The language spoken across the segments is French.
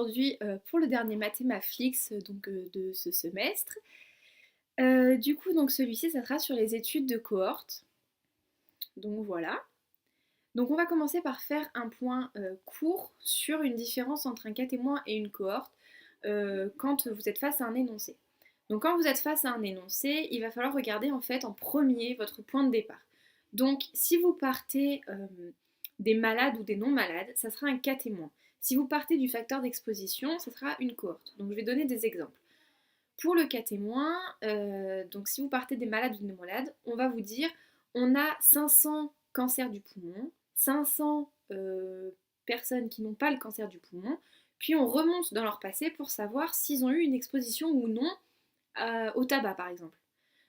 aujourd'hui pour le dernier Mathémaflix de ce semestre. Du coup, donc celui-ci, ça sera sur les études de cohorte. Donc voilà. Donc on va commencer par faire un point court sur une différence entre un cas témoin et une cohorte quand vous êtes face à un énoncé. Donc quand vous êtes face à un énoncé, il va falloir regarder en fait en premier votre point de départ. Donc si vous partez des malades ou des non-malades, ça sera un cas témoin. Si vous partez du facteur d'exposition, ça sera une cohorte. Donc je vais donner des exemples. Pour le cas témoin, donc si vous partez des malades ou des non-malades, on va vous dire on a 500 cancers du poumon, 500 personnes qui n'ont pas le cancer du poumon, puis on remonte dans leur passé pour savoir s'ils ont eu une exposition ou non au tabac par exemple.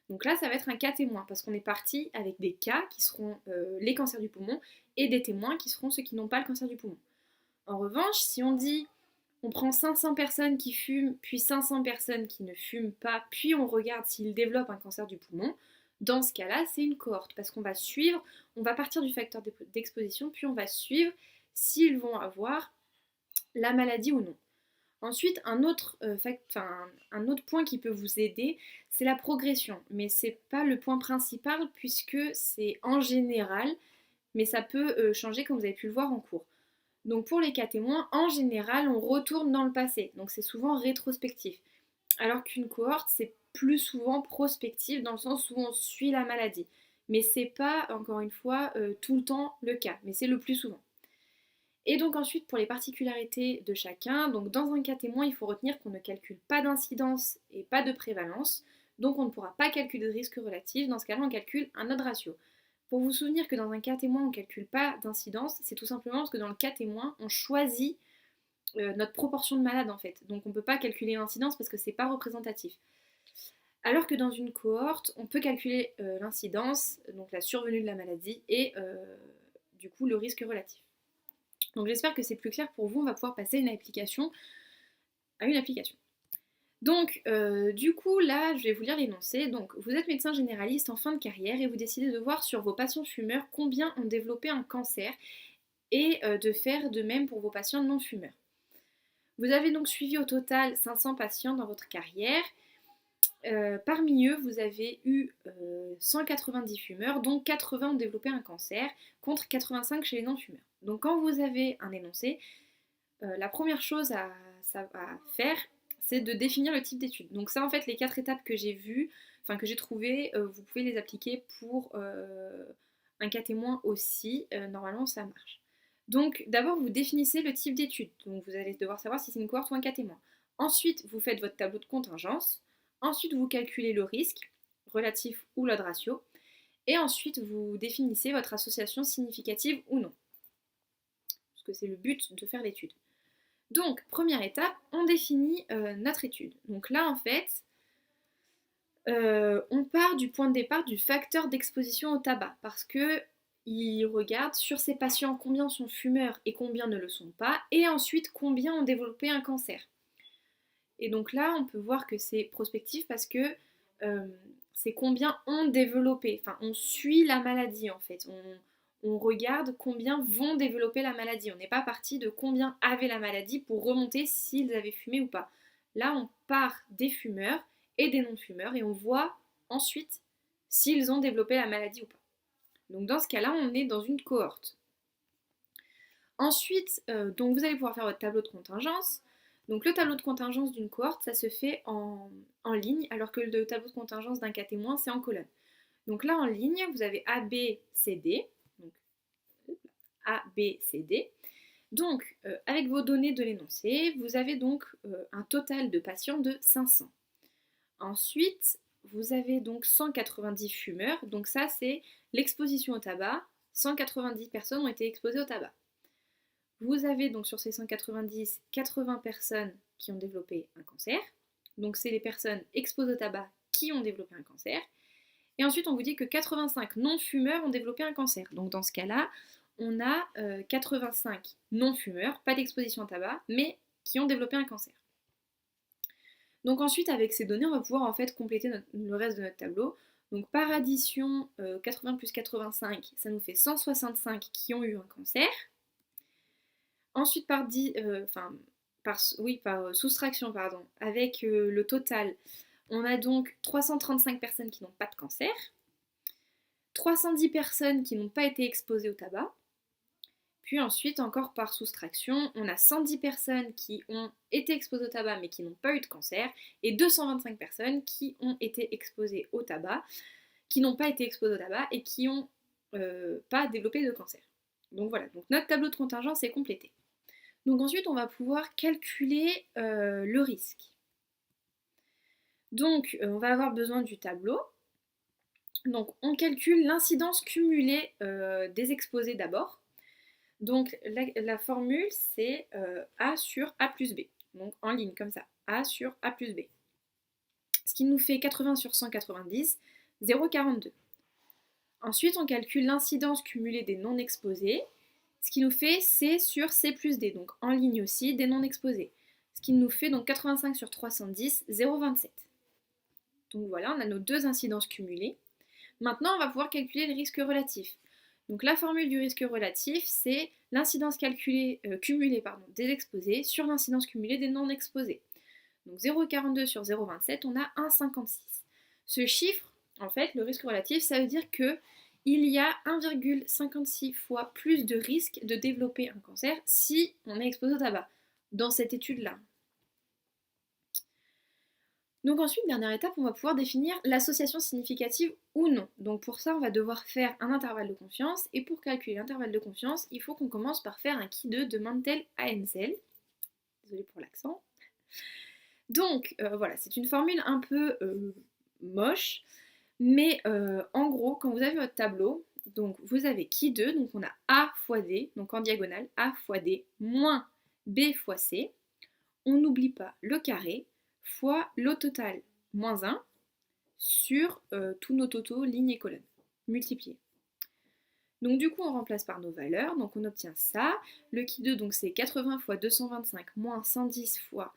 Donc là, ça va être un cas témoin parce qu'on est parti avec des cas qui seront les cancers du poumon et des témoins qui seront ceux qui n'ont pas le cancer du poumon. En revanche, si on dit on prend 500 personnes qui fument, puis 500 personnes qui ne fument pas, puis on regarde s'ils développent un cancer du poumon, dans ce cas-là, c'est une cohorte parce qu'on va suivre, on va partir du facteur d'exposition, puis on va suivre s'ils vont avoir la maladie ou non. Ensuite, un autre point qui peut vous aider, c'est la progression. Mais ce n'est pas le point principal puisque c'est en général, mais ça peut changer comme vous avez pu le voir en cours. Donc pour les cas témoins, en général, on retourne dans le passé. Donc c'est souvent rétrospectif. Alors qu'une cohorte, c'est plus souvent prospectif dans le sens où on suit la maladie. Mais c'est pas, encore une fois, tout le temps le cas, mais c'est le plus souvent. Et donc ensuite, pour les particularités de chacun, donc dans un cas témoin, il faut retenir qu'on ne calcule pas d'incidence et pas de prévalence, donc on ne pourra pas calculer de risque relatif, dans ce cas-là, on calcule un odds ratio. Pour vous souvenir que dans un cas témoin, on ne calcule pas d'incidence, c'est tout simplement parce que dans le cas témoin, on choisit notre proportion de malades en fait, donc on ne peut pas calculer l'incidence parce que c'est pas représentatif. Alors que dans une cohorte, on peut calculer l'incidence, donc la survenue de la maladie, et du coup le risque relatif. Donc j'espère que c'est plus clair pour vous, on va pouvoir passer à une application. Donc du coup là je vais vous lire l'énoncé. Donc vous êtes médecin généraliste en fin de carrière et vous décidez de voir sur vos patients fumeurs combien ont développé un cancer et de faire de même pour vos patients non fumeurs. Vous avez donc suivi au total 500 patients dans votre carrière. Parmi eux, vous avez eu 190 fumeurs, dont 80 ont développé un cancer, contre 85 chez les non-fumeurs. Donc quand vous avez un énoncé, la première chose à faire, c'est de définir le type d'étude. Donc ça, en fait, les 4 étapes que j'ai vues, enfin que j'ai trouvées, vous pouvez les appliquer pour un cas témoin aussi. Normalement, ça marche. Donc d'abord, vous définissez le type d'étude. Donc vous allez devoir savoir si c'est une cohorte ou un cas témoin. Ensuite, vous faites votre tableau de contingence. Ensuite, vous calculez le risque, relatif ou l'odds ratio. Et ensuite, vous définissez votre association significative ou non. Parce que c'est le but de faire l'étude. Donc, première étape, on définit notre étude. Donc là, en fait, on part du point de départ du facteur d'exposition au tabac. Parce que il regarde sur ces patients combien sont fumeurs et combien ne le sont pas. Et ensuite, combien ont développé un cancer. Et donc là, on peut voir que c'est prospectif parce que c'est combien ont développé. Enfin, on suit la maladie en fait. On regarde combien vont développer la maladie. On n'est pas parti de combien avaient la maladie pour remonter s'ils avaient fumé ou pas. Là, on part des fumeurs et des non-fumeurs et on voit ensuite s'ils ont développé la maladie ou pas. Donc dans ce cas-là, on est dans une cohorte. Ensuite, donc vous allez pouvoir faire votre tableau de contingence. Donc le tableau de contingence d'une cohorte, ça se fait en ligne, alors que le tableau de contingence d'un cas témoin, c'est en colonne. Donc là, en ligne, vous avez A, B, C, D. Donc A, B, C, D. Donc, avec vos données de l'énoncé, vous avez donc un total de patients de 500. Ensuite, vous avez donc 190 fumeurs. Donc ça, c'est l'exposition au tabac. 190 personnes ont été exposées au tabac. Vous avez donc sur ces 190, 80 personnes qui ont développé un cancer. Donc c'est les personnes exposées au tabac qui ont développé un cancer. Et ensuite on vous dit que 85 non-fumeurs ont développé un cancer. Donc dans ce cas-là, on a 85 non-fumeurs, pas d'exposition au tabac, mais qui ont développé un cancer. Donc ensuite avec ces données, on va pouvoir en fait compléter le reste de notre tableau. Donc par addition, 80 plus 85, ça nous fait 165 qui ont eu un cancer. Ensuite, par soustraction, pardon, avec le total, on a donc 335 personnes qui n'ont pas de cancer, 310 personnes qui n'ont pas été exposées au tabac, puis ensuite, encore par soustraction, on a 110 personnes qui ont été exposées au tabac mais qui n'ont pas eu de cancer, et 225 personnes qui ont été exposées au tabac, qui n'ont pas été exposées au tabac et qui n'ont pas développé de cancer. Donc voilà, donc notre tableau de contingence est complété. Donc ensuite, on va pouvoir calculer le risque. Donc, on va avoir besoin du tableau. Donc, on calcule l'incidence cumulée des exposés d'abord. Donc, la formule, c'est A sur A plus B. Donc, en ligne, comme ça. A sur A plus B. Ce qui nous fait 80 sur 190, 0,42. Ensuite, on calcule l'incidence cumulée des non exposés. Ce qui nous fait C sur C plus D. Donc, en ligne aussi, des non exposés. Ce qui nous fait donc 85 sur 310, 0,27. Donc voilà, on a nos deux incidences cumulées. Maintenant, on va pouvoir calculer le risque relatif. Donc la formule du risque relatif, c'est l'incidence cumulée des exposés sur l'incidence cumulée des non exposés. Donc 0,42 sur 0,27, on a 1,56. Ce chiffre, en fait, le risque relatif, ça veut dire que il y a 1,56 fois plus de risque de développer un cancer si on est exposé au tabac, dans cette étude-là. Donc ensuite, dernière étape, on va pouvoir définir l'association significative ou non. Donc pour ça, on va devoir faire un intervalle de confiance. Et pour calculer l'intervalle de confiance, il faut qu'on commence par faire un Qui2 de Mantel à Hensel. Désolée pour l'accent. Donc voilà, c'est une formule un peu moche. Mais en gros, quand vous avez votre tableau, donc vous avez Qui2, donc on a A fois D, donc en diagonale, A fois D moins B fois C. On n'oublie pas le carré, fois l'eau totale moins 1 sur tous nos totaux, lignes et colonnes, multipliés. Donc du coup, on remplace par nos valeurs, donc on obtient ça. Le Qui2, donc c'est 80 fois 225 moins 110 fois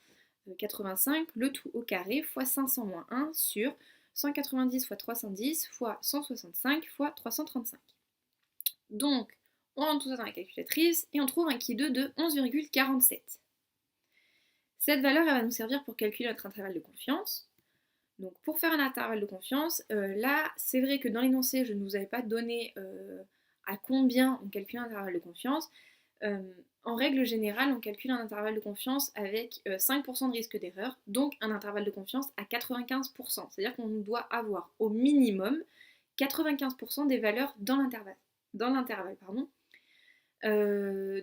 85, le tout au carré, fois 500 moins 1 sur 190 fois 310 fois 165 fois 335. Donc, on rentre tout ça dans la calculatrice et on trouve un Qui2 de 11,47. Cette valeur, elle va nous servir pour calculer notre intervalle de confiance. Donc pour faire un intervalle de confiance, là, c'est vrai que dans l'énoncé, je ne vous avais pas donné à combien on calcule un intervalle de confiance. En règle générale, on calcule un intervalle de confiance avec 5% de risque d'erreur, donc un intervalle de confiance à 95%. C'est-à-dire qu'on doit avoir au minimum 95% des valeurs dans l'intervalle.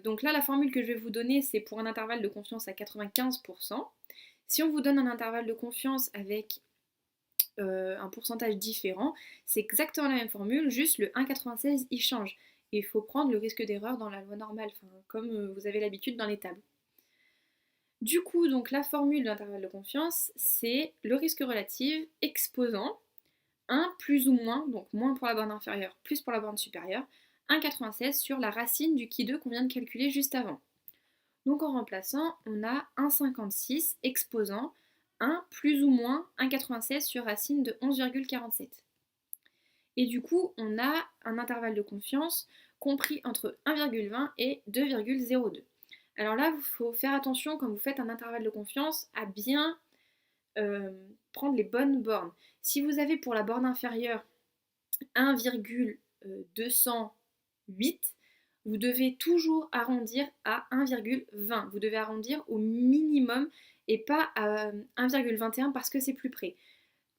Donc là, la formule que je vais vous donner, c'est pour un intervalle de confiance à 95%. Si on vous donne un intervalle de confiance avec un pourcentage différent, c'est exactement la même formule, juste le 1,96 il change. Et il faut prendre le risque d'erreur dans la loi normale, comme vous avez l'habitude dans les tables. Du coup, donc la formule de l'intervalle de confiance, c'est le risque relatif exposant 1 plus ou moins, donc moins pour la borne inférieure, plus pour la borne supérieure, 1,96 sur la racine du Qui2 qu'on vient de calculer juste avant. Donc en remplaçant, on a 1,56 exposant 1 plus ou moins 1,96 sur racine de 11,47. Et du coup, on a un intervalle de confiance compris entre 1,20 et 2,02. Alors là, il faut faire attention quand vous faites un intervalle de confiance à bien prendre les bonnes bornes. Si vous avez pour la borne inférieure 1,208, vous devez toujours arrondir à 1,20. Vous devez arrondir au minimum et pas à 1,21 parce que c'est plus près.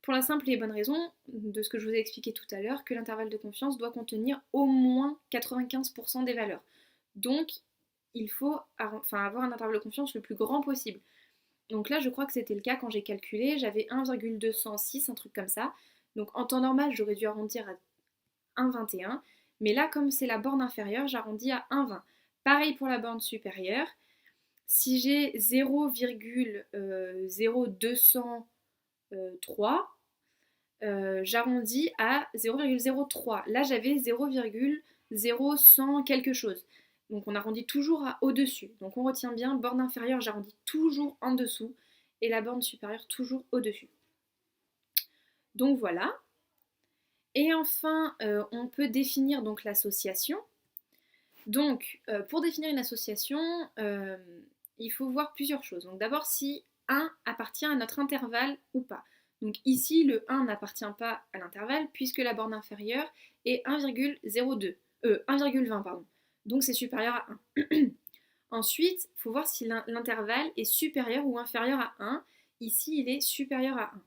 Pour la simple et bonne raison de ce que je vous ai expliqué tout à l'heure, que l'intervalle de confiance doit contenir au moins 95% des valeurs. Donc, il faut avoir un intervalle de confiance le plus grand possible. Donc là, je crois que c'était le cas quand j'ai calculé. J'avais 1,206, un truc comme ça. Donc en temps normal, j'aurais dû arrondir à 1,21. Mais là, comme c'est la borne inférieure, j'arrondis à 1,20. Pareil pour la borne supérieure. Si j'ai 0,0203, j'arrondis à 0,03. Là, j'avais 0,0100 quelque chose. Donc on arrondit toujours à au-dessus. Donc on retient bien, borne inférieure, j'arrondis toujours en dessous et la borne supérieure toujours au-dessus. Donc voilà. Et enfin, on peut définir donc l'association. Donc pour définir une association, il faut voir plusieurs choses. Donc d'abord si 1 appartient à notre intervalle ou pas. Donc ici, le 1 n'appartient pas à l'intervalle puisque la borne inférieure est 1,02, 1,20 pardon. Donc c'est supérieur à 1. Ensuite, il faut voir si l'intervalle est supérieur ou inférieur à 1. Ici, il est supérieur à 1.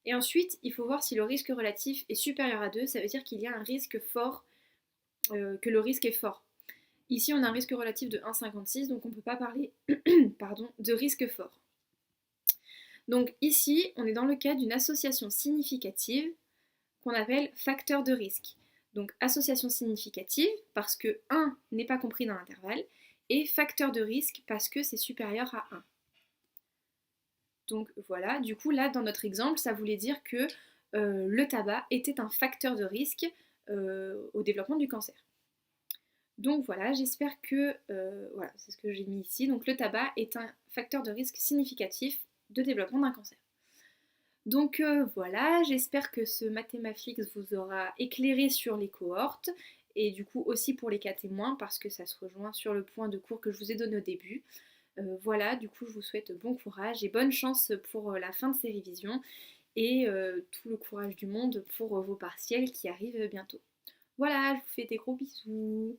Et ensuite, il faut voir si le risque relatif est supérieur à 2, ça veut dire qu'il y a un risque fort, que le risque est fort. Ici, on a un risque relatif de 1,56, donc on ne peut pas parler pardon, de risque fort. Donc ici, on est dans le cas d'une association significative qu'on appelle facteur de risque. Donc association significative parce que 1 n'est pas compris dans l'intervalle et facteur de risque parce que c'est supérieur à 1. Donc voilà, du coup là dans notre exemple, ça voulait dire que le tabac était un facteur de risque au développement du cancer. Donc voilà, j'espère que, voilà, c'est ce que j'ai mis ici. Donc le tabac est un facteur de risque significatif de développement d'un cancer. Donc voilà, j'espère que ce Mathémaflix vous aura éclairé sur les cohortes et du coup aussi pour les cas témoins parce que ça se rejoint sur le point de cours que je vous ai donné au début. Voilà, du coup je vous souhaite bon courage et bonne chance pour la fin de ces révisions et tout le courage du monde pour vos partiels qui arrivent bientôt. Voilà, je vous fais des gros bisous.